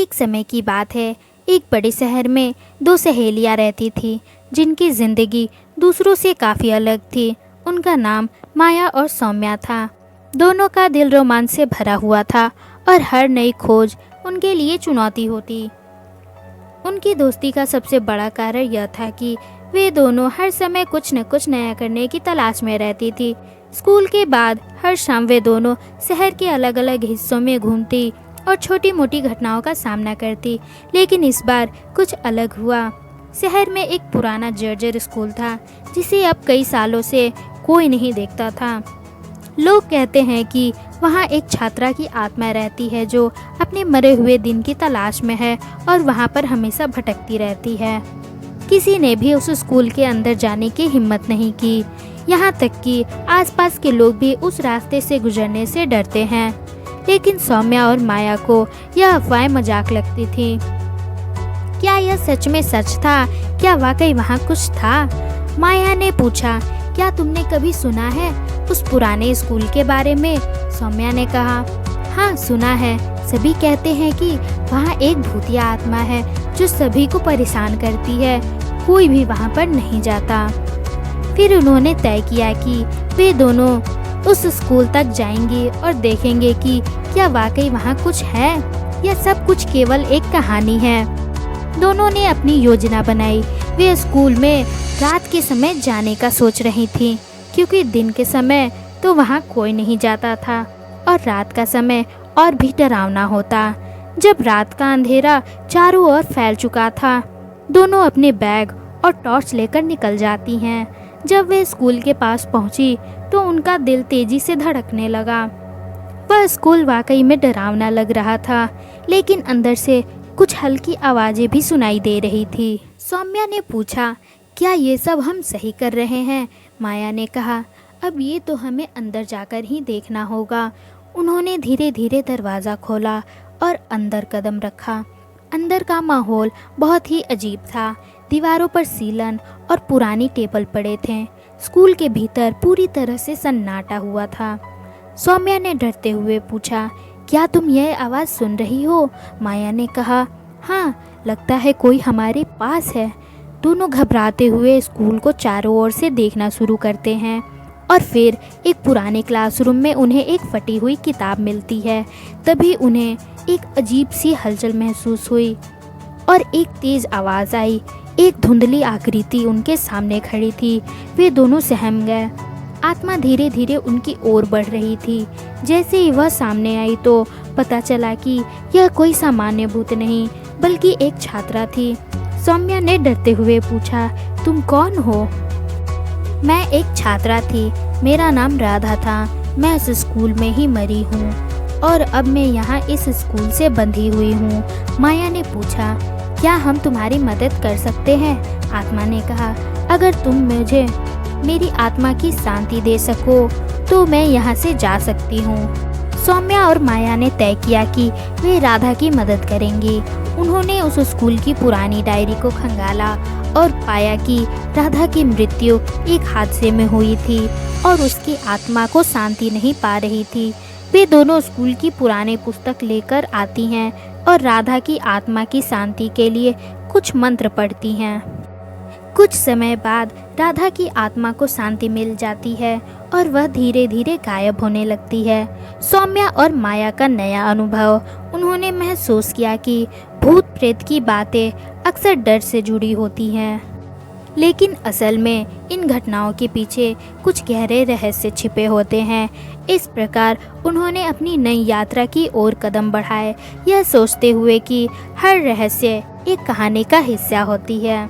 एक समय की बात है। एक बड़े शहर में दो सहेलियां रहती थी जिनकी ज़िंदगी दूसरों से काफ़ी अलग थी। उनका नाम माया और सौम्या था। दोनों का दिल रोमांच से भरा हुआ था और हर नई खोज उनके लिए चुनौती होती। उनकी दोस्ती का सबसे बड़ा कारण यह था कि वे दोनों हर समय कुछ न कुछ नया करने की तलाश में रहती थी। स्कूल के बाद हर शाम वे दोनों शहर के अलग अलग हिस्सों में घूमती और छोटी मोटी घटनाओं का सामना करती। लेकिन इस बार कुछ अलग हुआ। शहर में एक पुराना जर्जर स्कूल था जिसे अब कई सालों से कोई नहीं देखता था। लोग कहते हैं कि वहाँ एक छात्रा की आत्मा रहती है जो अपने मरे हुए दिन की तलाश में है और वहाँ पर हमेशा भटकती रहती है। किसी ने भी उस स्कूल के अंदर जाने की हिम्मत नहीं की। यहाँ तक कि आसपास के लोग भी उस रास्ते से गुजरने से डरते हैं। लेकिन सौम्या और माया को यह अफवाहें मजाक लगती थी। क्या यह सच में सच था? क्या वाकई वहाँ कुछ था? माया ने पूछा, क्या तुमने कभी सुना है उस पुराने स्कूल के बारे में? सौम्या ने कहा, हाँ सुना है। सभी कहते हैं कि वहाँ एक भूतिया आत्मा है जो सभी को परेशान करती है। कोई भी वहाँ पर नहीं जाता। फिर उन्होंने तय किया कि वे दोनों उस स्कूल तक जाएंगे और देखेंगे कि क्या वाकई वहाँ कुछ है या सब कुछ केवल एक कहानी है। दोनों ने अपनी योजना बनाई। वे स्कूल में रात के समय जाने का सोच रही थी क्योंकि दिन के समय तो वहाँ कोई नहीं जाता था और रात का समय और भी डरावना होता। जब रात का अंधेरा चारों ओर फैल चुका था, दोनों अपने बैग और टॉर्च लेकर निकल जाती हैं। जब वे स्कूल के पास पहुंची तो उनका दिल तेजी से धड़कने लगा। वह स्कूल वाकई में डरावना लग रहा था, लेकिन अंदर से कुछ हल्की आवाज़ें भी सुनाई दे रही थी। सौम्या ने पूछा, क्या ये सब हम सही कर रहे हैं? माया ने कहा, अब ये तो हमें अंदर जाकर ही देखना होगा। उन्होंने धीरे धीरे दरवाज़ा खोला और अंदर कदम रखा। अंदर का माहौल बहुत ही अजीब था। दीवारों पर सीलन और पुरानी टेबल पड़े थे। स्कूल के भीतर पूरी तरह से सन्नाटा हुआ था। सौम्या ने डरते हुए पूछा, क्या तुम यह आवाज़ सुन रही हो? माया ने कहा, हाँ लगता है कोई हमारे पास है। दोनों घबराते हुए स्कूल को चारों ओर से देखना शुरू करते हैं और फिर एक पुराने क्लासरूम में उन्हें एक फटी हुई किताब मिलती है। तभी उन्हें एक अजीब सी हलचल महसूस हुई और एक तेज़ आवाज़ आई। एक धुंधली आकृति उनके सामने खड़ी थी। वे दोनों सहम गए। आत्मा धीरे धीरे उनकी ओर बढ़ रही थी। जैसे ही वह सामने आई तो पता चला कि यह कोई सामान्य भूत नहीं बल्कि एक छात्रा थी। सौम्या ने डरते हुए पूछा, तुम कौन हो? मैं एक छात्रा थी। मेरा नाम राधा था। मैं इस स्कूल में ही मरी हूँ और अब मैं यहाँ इस स्कूल से बंधी हुई हूँ। माया ने पूछा, क्या हम तुम्हारी मदद कर सकते हैं? आत्मा ने कहा, अगर तुम मुझे मेरी आत्मा की शांति दे सको तो मैं यहाँ से जा सकती हूँ। सौम्या और माया ने तय किया कि वे राधा की मदद करेंगी। उन्होंने उस स्कूल की पुरानी डायरी को खंगाला और पाया कि राधा की मृत्यु एक हादसे में हुई थी और उसकी आत्मा को शांति नहीं पा रही थी। वे दोनों स्कूल की पुरानी पुस्तक लेकर आती हैं और राधा की आत्मा की शांति के लिए कुछ मंत्र पढ़ती हैं। कुछ समय बाद राधा की आत्मा को शांति मिल जाती है और वह धीरे धीरे गायब होने लगती है। सौम्या और माया का नया अनुभव। उन्होंने महसूस किया कि भूत प्रेत की बातें अक्सर डर से जुड़ी होती हैं, लेकिन असल में इन घटनाओं के पीछे कुछ गहरे रहस्य छिपे होते हैं। इस प्रकार उन्होंने अपनी नई यात्रा की ओर कदम बढ़ाए, यह सोचते हुए कि हर रहस्य एक कहानी का हिस्सा होती है।